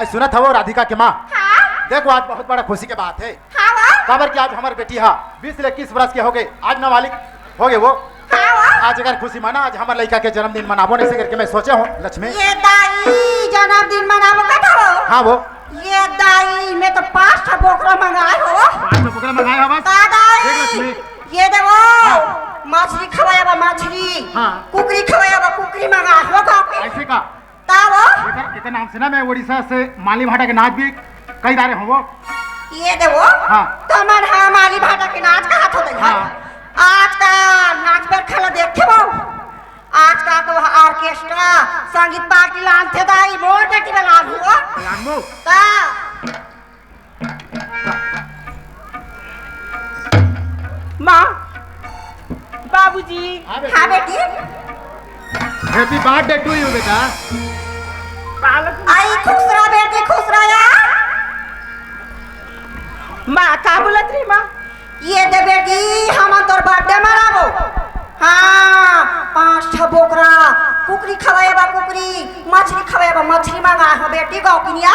सुना था वो राधिका की माँ। हाँ? देखो आज बहुत बड़ा खुशी की बात है। हाँ खबर कि आज हमारी बेटी हाँ 20 से 21 वर्ष के हो गए, आज नाबालिग हो गए वो। आज अगर खुशी माना, आज हमारे लड़का के जन्मदिन मनाबो नहीं से करके मैं सोचा हूँ लक्ष्मी। ये दाई जन्मदिन मनाबो का हो? हाँ वो ये दाई में तो 5 बोकरा मंगाए हो। 5 बोकरा मंगाए हो बस। दाई ये देखो मछली खवाया बा मछली, हाँ। कुकरी खवाया बा कुकरी मंगाए हो का ऐसे का तावो इतना नाम से ना, मैं उड़ीसा से माली भाटा के नाच भी कई दारे हूँ वो। ये देखो हाँ। तमन हाँ माली भाटा के नाच का हाथ होते हैं। आज का नाच पर खला देखे वो, आज का तो ऑर्केस्ट्रा संगीत पार्टी लानते दाई मोर बेटी बना हुआ ता माँ बाबूजी। हाँ बेटी हैप्पी बर्थडे टू यू बेटा। आई खुश रहा बेटी खुश रहा यार। माँ का बोलत रही माँ? ये दे बेटी हम तोर बर्थडे मनाबो। हाँ 5 बोकरा कुकरी खवाया बा कुकरी, मछली खवाया बा मछली मंगा हो बेटी गौकिनिया।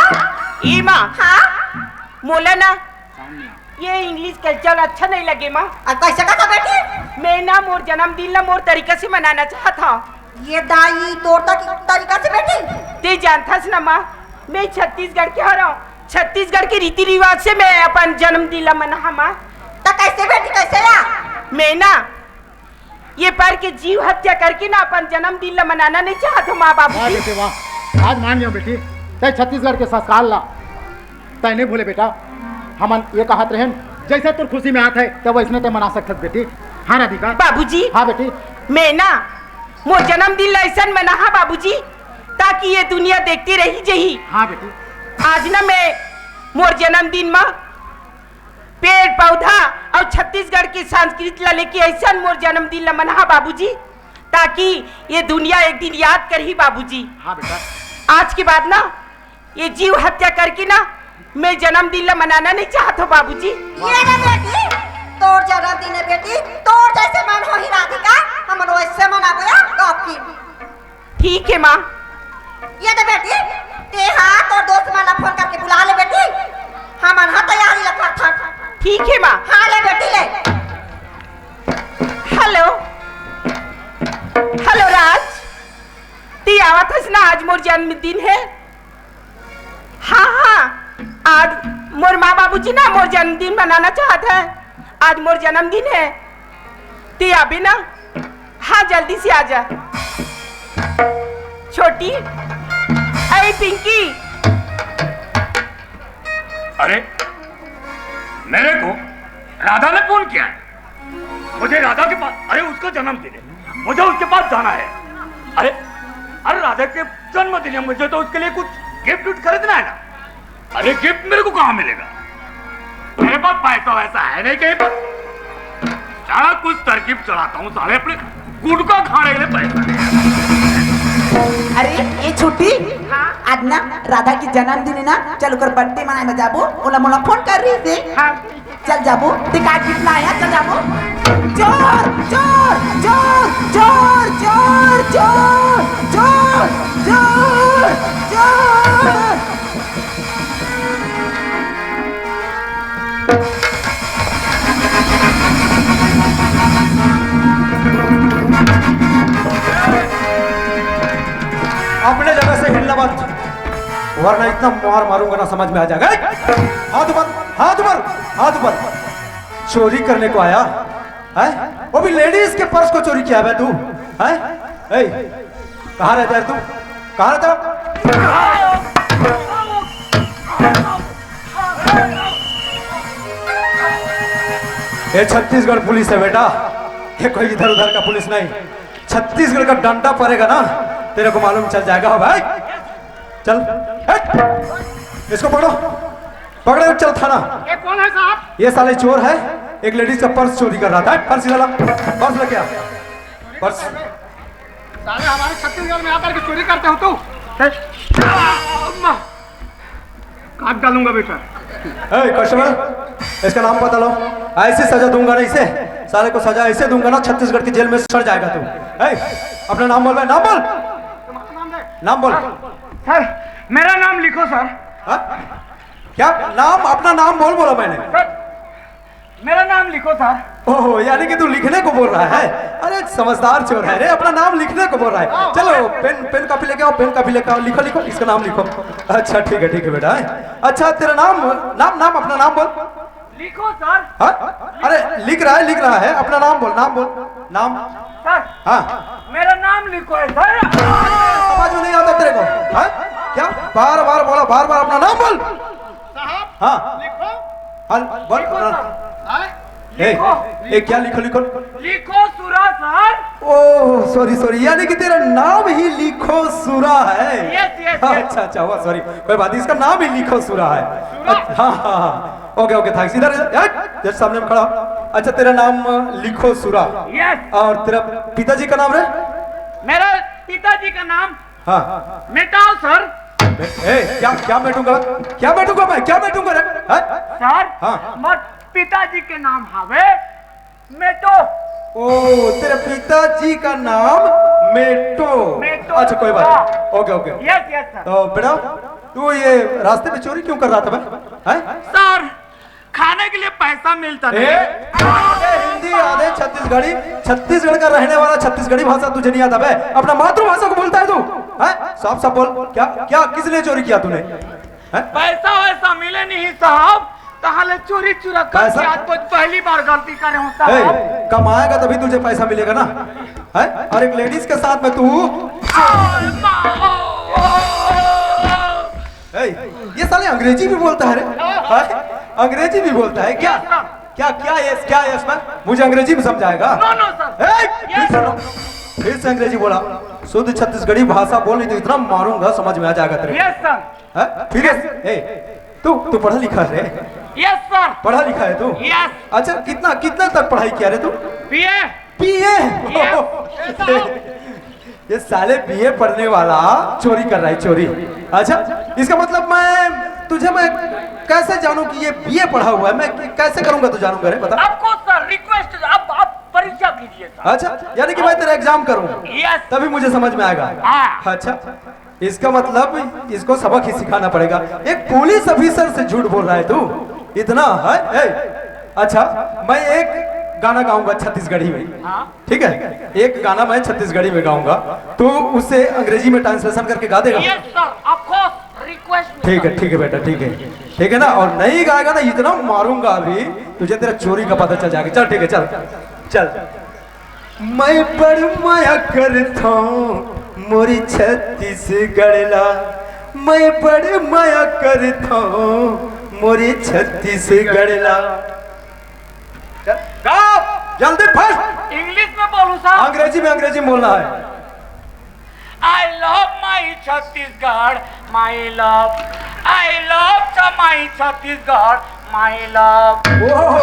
ई माँ हाँ मोला ना ये इंग्लिश कल्चर अच्छा नहीं लगे माँ। कैसे का बेटी? मैं ना मोर जन्मदिन ला मोर तरीका से मनाना चाहता हूँ। ये दाई तोर तरीका से बेटी ते जानता ना माँ, मैं छत्तीसगढ़ के हूँ। छत्तीसगढ़ के रीति रिवाज से मैं अपन जन्मदिन ला मना माँ। तो कैसे बेटी कैसे या? मैं ना ये पर के जीव हत्या करके ना अपन जन्मदिन ला मनाना नहीं चाहता माँ बाबू। वाह बेटे वाह, आज मान जाओ बेटी तय छत्तीसगढ़ के संस्कार ला तय नहीं भूले बेटा। हम ये कहत रहे जैसे तुर खुशी में आते है तब वैसने ते मना सकत बेटी। हाँ राधिका बाबूजी। हाँ बेटी मैं ना मोर जन्मदिन ला ऐसा मना हा बाबूजी ताकि ये दुनिया देखती रही जही। हाँ बेटी आज ना मैं मोर जन्मदिन में पेड़ पौधा और छत्तीसगढ़ की संस्कृति ला लेके ऐसा मोर जन्मदिन ला मना बाबूजी ताकि ये दुनिया एक दिन याद करही बाबूजी। हाँ बेटा आज के बाद ना ये जीव हत्या करके ना मैं जन्मदिन ला मनाना नहीं चाहता हूँ बाबूजी। ये ना बेटी तोर जन्मदिन है बेटी, तोर जैसे मन हो ही राधिका हम वैसे मनाबो या गौकी। ठीक है माँ। ये ना बेटी ते हाँ तोर दोस्त माला फोन करके बुला ले बेटी, हम हाँ तैयारी लगा था। ठीक है माँ। हाँ ले बेटी ले। हेलो हेलो राज, ती आवत हस ना आज मोर जन्मदिन है। हाँ हाँ आज मोर माँ बाबूजी ना मोर जन्मदिन मनाना चाहते हैं। आज मोर जन्मदिन है, ती अभी ना हाँ जल्दी से आ जा। छोटी अरे पिंकी। अरे मेरे को राधा ने फोन किया है, मुझे राधा के पास, अरे उसका जन्मदिन है, मुझे उसके पास जाना है। अरे अरे राधा के जन्मदिन है, मुझे तो उसके लिए कुछ गिफ्ट उठ खरीदना है ना। अरे गिफ्ट मेरे को कहाँ मिलेगा, मेरे पास पैसा वैसा है नहीं कहीं पर। सारा कुछ तरकीब चलाता हूँ, सारे अपने गुटका खाने के लिए पैसा नहीं। अरे ये छुट्टी आज ना राधा की जन्मदिन है ना, चल कर बर्थडे मनाए में जाबो। ओला मोला फोन कर रही थी। हाँ चल जाबो टिकट गिफ्ट लाया, चल जाबो। जोर जोर जोर जोर जोर जोर जोर जोर जोर। अपने जगह से हिलना मत, वरना इतना मार मारूंगा ना समझ में आ जाएगा। हाथ ऊपर हाथ ऊपर हाथ ऊपर। चोरी करने को आया है, वो भी लेडीज के पर्स को चोरी किया है तू है? कहाँ रहता है तू, कहाँ रहता है? ये छत्तीसगढ़ पुलिस है बेटा, ये कोई इधर उधर का पुलिस नहीं। छत्तीसगढ़ का डंडा पड़ेगा ना तेरे को मालूम चल जाएगा। हो भाई चल इसको पकड़ो पकड़ो, चल थाना। ये कौन है साहब? ये साले चोर है, एक लेडीज का पर्स चोरी कर रहा था। पर्स निकाला, पर्स लेके आ। पर्स साले हमारे छत्तीसगढ़ में आकर के चोरी करते हो तू? काट डालूंगा बेटा। कस्टमर इसका नाम पता लो, ऐसी सजा दूंगा ना इसे, साले को सजा ऐसे दूंगा ना छत्तीसगढ़ की जेल में सड़ जाएगा तू। अपना नाम बोल भाई, नाम बोल, नाम बोल। सर मेरा नाम लिखो सर। हाँ? क्या नाम, अपना नाम बोल बोला मैंने। सर मेरा नाम लिखो सर। ओहो, यानी कि तू लिखने को बोल रहा है। अरे समझदार चोर है रे, अपना नाम लिखने को बोल रहा है। चलो पेन कॉपी लेके आओ, पेन कॉपी लेके आओ, लिखो लिखो, इसका नाम लिखो। अच्छा ठीक है बेटा। अच्छा तेरा नाम नाम अपना नाम बोल। लिखो सर। हाँ? अरे लिख रहा है, अपना नाम बोल, नाम बोल, नाम। सर हाँ मेरा नाम लिखो है सर। समझ में नहीं आता तेरे को? हाँ? क्या बार बार बोला, बार बार अपना नाम बोल। हाँ बोल क्या लिखो लिखो लिखो सुरा सर। ओह सॉरी, यानी कि तेरा नाम ही लिखो सुरा है। यस अच्छा हुआ, सॉरी, कोई बात नहीं, इसका नाम ही लिखो सुरा है। हाँ ओके थैंक्स। इधर जस्ट सामने में खड़ा। अच्छा तेरा नाम लिखो सुरा। यस। और तेरा पिताजी का नाम रे? मेरा पिताजी का नाम हाँ मिटाओ सर। क्या बैठूंगा रे? सर हाँ। मत पिताजी के नाम हावे मेटो। ओ तेरे पिताजी का नाम मेटो। अच्छा कोई बात नहीं, ओके। Yes sir. तो बेटा तू ये रास्ते में चोरी क्यों कर रहा था भाई? सर खाने के लिए पैसा मिलता नहीं। हिंदी आधे छत्तीसगढ़ी, छत्तीसगढ़ का रहने वाला छत्तीसगढ़ी भाषा तुझे नहीं आता भाई? अपना मातृभाषा को बोलता है तू? साफ साफ बोल, क्या किस लिए चोरी किया तूने? पैसा वैसा मिले नहीं साहब, ताहले चोरी चुरा कर पैसा? आज तो पहली बार गलती करे हूँ साहब। कमाएगा तभी तुझे पैसा मिलेगा ना। है? और एक लेडीज के साथ में तू ये साले अंग्रेजी भी बोलता है रे? अंग्रेजी भी बोलता है क्या? क्या है इसमें? मुझे अंग्रेजी में समझाएगा? No sir. फिर से अंग्रेजी बोला। शुद्ध छत्तीसगढ़ी भाषा बोल नहीं तो इतना मारूंगा समझ में आ जाएगा तेरे। Yes sir. फिर तू पढ़ा लिखा है? Yes sir. पढ़ा लिखा है तू? यस। अच्छा कितना तक पढ़ाई किया रे तू? बीए। ये साले बीए पढ़ने वाला चोरी कर रहा है, चोरी। अच्छा इसका मतलब मैं कैसे जानूं कि ये बीए पढ़ा हुआ है? मैं कैसे करूंगा तो जानूंगा रे, बता। आपको सर रिक्वेस्ट, आप परीक्षा कीजिए सर। अच्छा यानी कि मैं तेरा एग्जाम करूं यस। तभी मुझे समझ में आएगा? हाँ। अच्छा इसका मतलब इसको सबक ही सिखाना पड़ेगा। एक पुलिस ऑफिसर से झूठ बोल रहा है तू इतना है? अच्छा मैं एक गाना गाऊंगा छत्तीसगढ़ी में। हाँ। ठीक है, एक गाना मैं छत्तीसगढ़ी में गाऊंगा, तो उसे अंग्रेजी में ट्रांसलेशन करके गा देगा? Yes sir, of course, request. ठीक है बेटा, ठीक है ना। और नहीं गाएगा ना, इतना मारूंगा अभी तुझे, तेरा चोरी का पता चल जाएगा। चल ठीक है, चल। मैं बड़ माया करता हूँ मोरी छत्तीसगढ़ ला, मैं बड़ माया करता हूँ मोरी छत्तीसगढ़ ला। जल्दी फर्स्ट इंग्लिश में बोलूं साहब? अंग्रेजी में बोलना है। I love my Chhattisgarh, my love. I love my Chhattisgarh, my love. ओह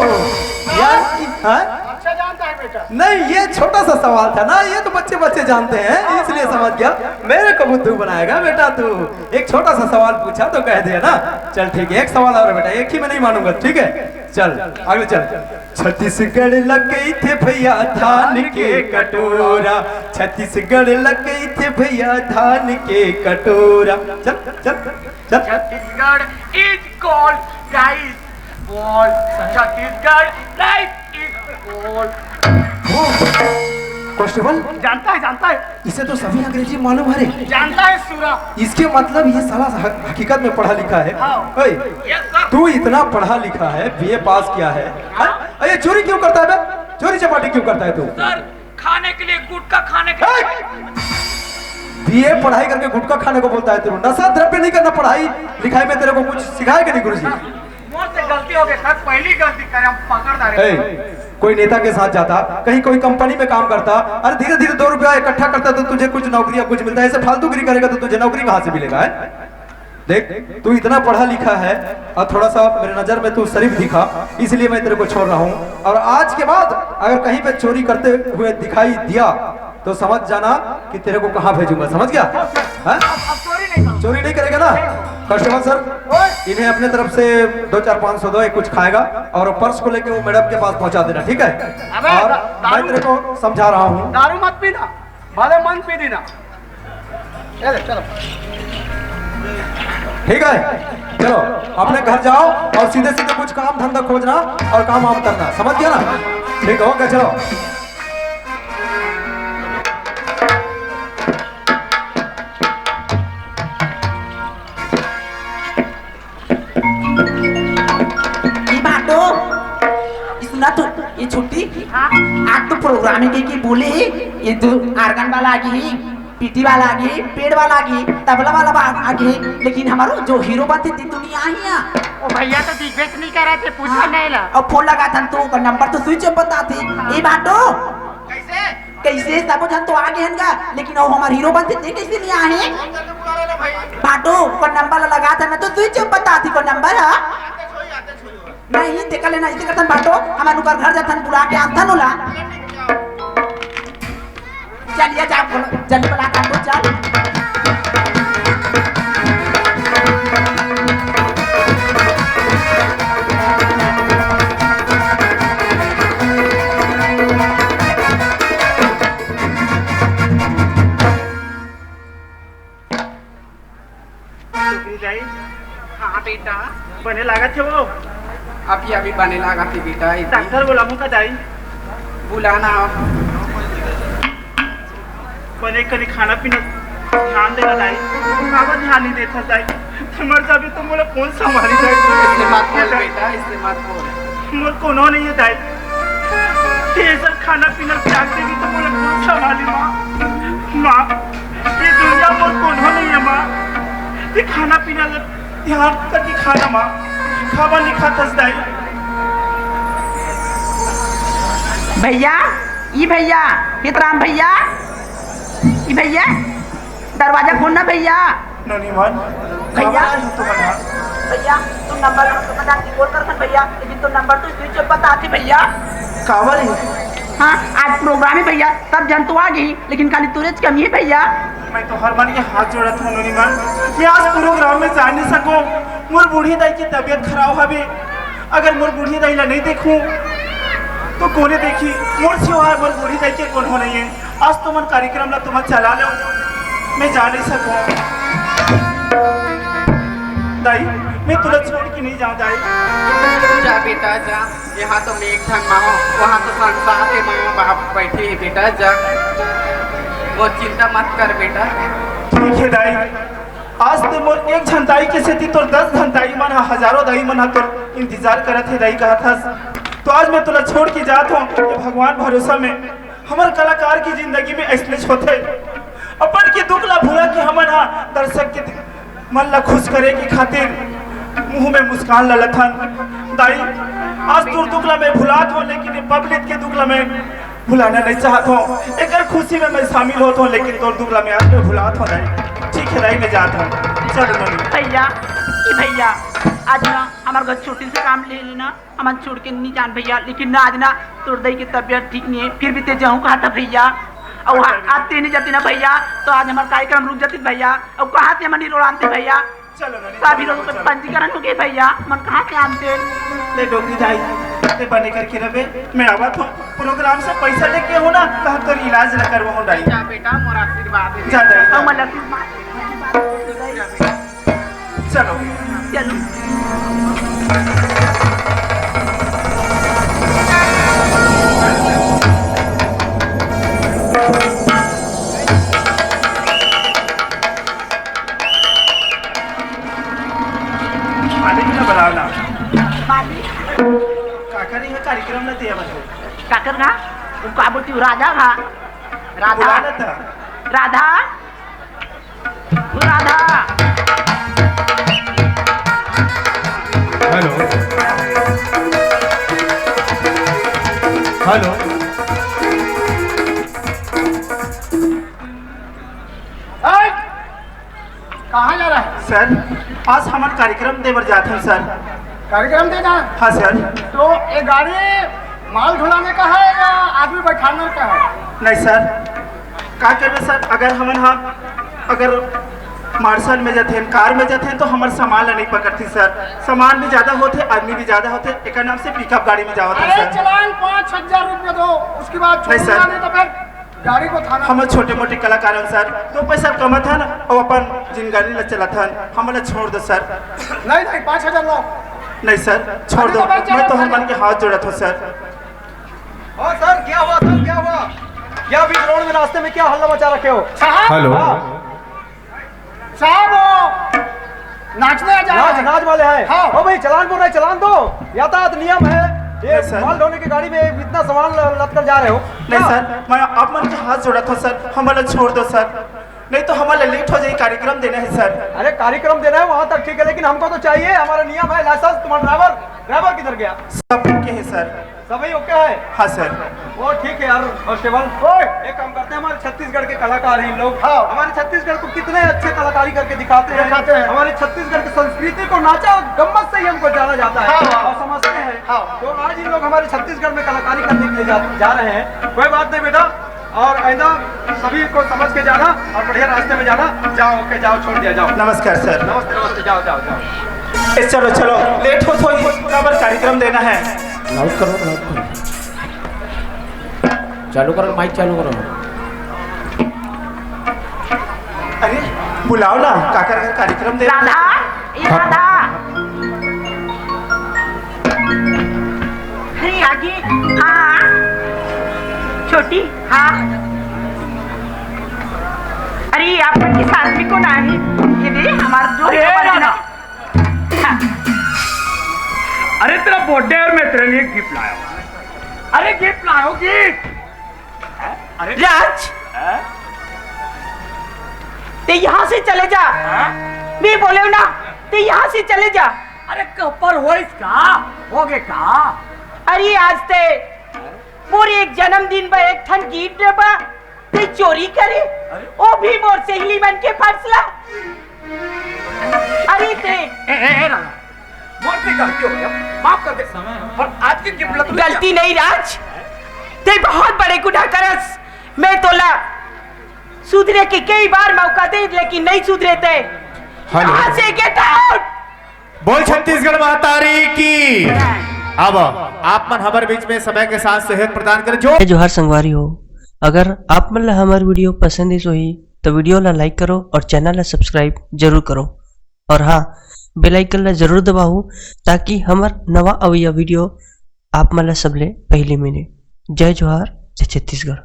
यार अच्छा जानता है बेटा। नहीं, ये छोटा सा सवाल था ना, ये तो बच्चे जानते हैं, इसलिए समझ गया। मेरे को बुद्धू बनाएगा बेटा तू? एक छोटा सा सवाल पूछा तो कह दिया ना। चल ठीक है, एक सवाल और बेटा, एक ही में नहीं मानूंगा, ठीक है? चल आगे चल। छत्तीसगढ़ लग गई थे भैया धान के कटोरा, छत्तीसगढ़ लग गई थे भैया धान के कटोरा। चल Chhattisgarh is called rice ball. Chhattisgarh rice is called. Constable जानता है इसे तो सभी अंग्रेजी मालूम है रे। जानता है सूरा। इसके मतलब ये साला हकीकत में पढ़ा लिखा है। हाँ। Yes sir. तू इतना पढ़ा लिखा है, बीए पास किया है, ये चोरी क्यों करता है बे? चोरी चपाटी क्यों करता है तू? सर खाने के लिए, गुटखा खाने के लिए। बीए पढ़ाई करके गुटखा खाने को बोलता है तू? नशा द्रव्य नहीं करना, पढ़ाई लिखाई में तेरे को कुछ सिखाएगा नहीं गुरुजी? मुझसे गलती हो गई सर, पहली गलती करे, हम पकड़ डाले। कोई नेता के साथ जाता, कहीं कोई कंपनी में काम करता, अरे धीरे धीरे 2 रुपया इकट्ठा करता तो तुझे कुछ नौकरी या कुछ मिलता है। ऐसे फालतूगिरी करेगा तो तुझे नौकरी कहां से मिलेगा? है देख तू इतना पढ़ा लिखा है और थोड़ा सा मेरे नजर में तू शरीफ दिखा, इसलिए मैं तेरे को छोड़ रहा हूँ। और आज के बाद अगर कहीं पे चोरी करते हुए दिखाई दिया तो समझ जाना कि तेरे को कहाँ भेजूंगा, समझ गया? चोरी नहीं करेगा ना? कांस्टेबल सर इन्हें अपने तरफ से 2, 4, 500 दो, कुछ खाएगा और पर्स को लेके वो मैडम के पास पहुंचा देना, ठीक है? और मैं तेरे को समझा रहा हूँ, दारू मत पीना, भले मन पी देना। चलो ठीक है, चलो अपने घर जाओ और सीधे सीधे कुछ काम धंधा खोजना और काम वाम करना, समझ गया ना? ठीक है, ओके, चलो। सुना तो ये छुट्टी आज तो प्रोग्राम की बोले ये तो आर्गन वाला आ गई, पीटी वाला आ गई, पेड़ वाला आ गई, तबला वाला आ गई, लेकिन हमारो जो हीरो बनते थे दुनिया आई है। ओ भैया तो दिग्वेश नहीं कर रहे थे, पूछने नहीं ला। और फोन लगा था तो का नंबर तो स्विच ऑफ बताते। ये बाटो कैसे कैसे सब जन तो आ गए हनगा, लेकिन वो हमारे हीरो बनते थे कैसे नहीं आए? बाटो का नंबर लगा था ना तो स्विच ऑफ बताती को नंबर है नहीं देखा लेना इसे करतन बाटो हमारे नुकर घर जातन बुला के आतन होला। चलिए जा जल्दी बुला का तो चल। हाँ बेटा बने लगा थे वो अभी बने लगा थी बेटा। डॉक्टर बोला मुका दाई बुलाना बने कभी खाना पीना ध्यान देना दाई, बाबा ध्यान नहीं देता दाई। मर जाबी तो मोला कौन संभाली दाई? इससे मत बोल बेटा, इससे मत बोल। मोर कोनो नहीं है दाई, ये सब खाना पीना त्याग देगी तो मोला कौन संभाली? माँ ये दुनिया मोर कोनो नहीं है माँ, ये खाना पीना ध्यान करके खाना माँ, खावा नहीं खातस दाई। भैया ये भैया हितराम भैया, ये भैया दरवाजा खोलना भैया। ननी मान भैया तो बना भैया तुम नंबर तो बता दी बोल कर भैया, लेकिन तुम नंबर तो स्विच ऑफ बताती भैया। कावर है। हाँ आज प्रोग्राम है भैया, सब जन तो आ गई, लेकिन खाली तुरंत कमी है भैया। मैं तो हर मन के हाथ जोड़ा था ननी मान, मैं आज प्रोग्राम में जा नहीं सकूं। मोर बूढ़ी दाई की तबीयत खराब हवे, अगर मोर बूढ़ी दाई ला नहीं देखूं तो कोने देखी? मोर सिवा मोर बूढ़ी दाई के कौन हो नहीं है। आज तो मन कार्यक्रम ला तुम चला लो, मैं जा नहीं सकूं। दाई मैं तुला छोड़ के नहीं जाऊं दाई। जा बेटा जा, यहाँ तो मेघधन माँ वहाँ तो संसार के माँ बाप बैठे हैं बेटा, जा वो चिंता मत कर बेटा। ठीक है दाई, आज तो मोर एक झन दाई के सेती तोर 10 झन दाई मन हजारों दाई मन तोर इंतजार करत है दाई कहा था। तो आज मैं तुला छोड़ के जात हूँ ये भगवान भरोसा में। हमार कलाकार की जिंदगी में ऐसने होते अपन के दुख ला भूला के हमन हा दर्शक के मन ला खुश करे की खातिर मुंह में मुस्कान ला लथन। दाई आज तोर दुख ला मैं भुलात हूँ, लेकिन पब्लिक के दुख ला मैं भुलाना नहीं चाहता हूँ। एक खुशी में मैं शामिल होता हूँ, लेकिन तोर दुख ला मैं आज में भुलात हूँ दाई। ठीक है दाई मैं जाता हूँ, चलो भैया ये भैया आज ना हमारे घर छोटी से काम ले लेना, हमारे छोड़ के नहीं जान भैया, लेकिन ना आज ना तोर दई की तबीयत ठीक नहीं है, फिर भी ते जाऊँ कहा था भैया। और आते नहीं जाती ना भैया तो आज हमारा कार्यक्रम रुक जाती भैया। और कहाँ से मनी रोड आनते भैया? चलो सभी लोगों का पंजीकरण हो गए भैया, मन कहाँ से आनते? ले डोगरी दाई ते बने करके रवे, मैं आवत हूँ प्रोग्राम से पैसा लेके हो ना कहा तो इलाज न करवा हूँ दाई। जा बेटा मोर आशीर्वाद है। जा दाई और मतलब चलो चलो कार्यक्रम न दिया बस काकर का उनका बोलती हूँ राधा का राधा बुलाना था। राधा राधा हेलो हेलो कहाँ जा रहा है? सर आज हमारा कार्यक्रम देवर जाते हैं सर। कार्यक्रम देना? हाँ सर। तो ये गाड़ी माल ढुलाने का है या आदमी बैठाने का है? नहीं सर, क्या करवे सर, अगर हमन हम अगर मार्शल में जाते हैं कार में जाते हैं तो हमारे सामान नहीं पकड़ती सर। सामान भी ज्यादा होते आदमी भी ज्यादा होते, एक नाम से पिकअप गाड़ी में जाओ अरे सर। चलान 5,000 रुपये दो, उसके बाद नहीं सर। नहीं तो फिर गाड़ी को थाना हम छोटे मोटे कलाकार हैं सर, 2 पैसा कमत हन और अपन जिंदगानी ल चलत हन, हमला छोड़ दो सर। नहीं नहीं 5,000 लो। नहीं सर छोड़ दो, मैं तो हनुमान के हाथ जोड़त हूँ सर। हाँ सर क्या हुआ सर, क्या हुआ? क्या बीच रोड में रास्ते में क्या हल्ला मचा रखे हो? साहब हेलो साहब वो नाचने आ जा रहे नाच हैं। नाच वाले हैं। हाँ। ओ भाई चलान बोल रहे, चलान दो, यातायात नियम है। ये नहीं, सर। माल ढोने की गाड़ी में इतना सामान लद कर जा रहे हो। नहीं क्या? सर मैं आप मन के हाथ जोड़त हूँ सर, हमला छोड़ दो सर, नहीं तो हमारा लेट हो जाए, कार्यक्रम देना है सर। अरे कार्यक्रम देना है वहाँ तक ठीक है, लेकिन हमको तो चाहिए, हमारा नियम है। लाइसेंस तुम्हारा ड्राइवर किधर गया? सब ओके है सर। सभी ओके है? हाँ सर। वो ठीक है यार कांस्टेबल, एक काम करते हैं, हमारे छत्तीसगढ़ के कलाकार हैं इन लोग। हाँ। हमारे छत्तीसगढ़ को कितने अच्छे कलाकारी करके दिखाते हैं। दिखाते हैं। हमारे छत्तीसगढ़ की संस्कृति को नाचा और गम्मत से ही हमको जाना जाता है। हाँ। और समझते हैं। हाँ। तो आज इन लोग हमारे छत्तीसगढ़ में कलाकारी करने के लिए जा रहे हैं। कोई बात नहीं बेटा, और आइंदा सभी को समझ के जाना और बढ़िया रास्ते में जाना। जाओ ओके, जाओ, छोड़ दिया, जाओ। नमस्कार सर। नमस्ते नमस्ते, जाओ जाओ जाओ। चलो चलो लेट हो थोड़ी, बराबर कार्यक्रम देना है। लाउड करो, लाउड करो, चालू करो, माइक चालू करो। अरे बुलाओ ना, काकर का कार्यक्रम दे। राधा, ये राधा। अरे आगे, हाँ। छोटी, हाँ। अरे आप के साथ में कौन आए? ये दे हमारा जो हाँ। अरे तेरा बर्थडे और मैं तेरे लिए गिफ्ट लाया हूँ। अरे गिफ्ट लाया हूँ, गिफ्ट। अरे राज, ते यहाँ से चले जा। मैं बोले हूं ना, ते यहाँ से चले जा। अरे कपर हो इसका, हो गए का? अरे आज ते मोरे एक जन्मदिन पर एक ठन गिफ्ट बा, ते चोरी करे, ओ भी मोर सहेली मन के फसला। अरे ते राधा, मोर से गलती हो गया, माफ कर दे। और आज की गिफ्ट ला तू गलती नहीं राज, ते बहुत बड़े गुनाह करस। मैं तोला सुधरे के कई बार मौका दे, लेकिन नहीं सुधरे थे। यहाँ से गेट आउट। बोल छत्तीसगढ़ महतारी की। अब आप मन हमारे बीच में समय के साथ सेहत प्रदान कर जो जोहार संगवारी हो। अगर आप मन ला हमार वीडियो पसंद ही सोही तो वीडियो ला लाइक करो और चैनल ला सब्सक्राइब जरूर करो। और हाँ, बेल आइकन ला जरूर दबाओ ताकि हमार नवा अवैया वीडियो आप मन ला सबले पहले मिले। जय जोहार, जय छत्तीसगढ़।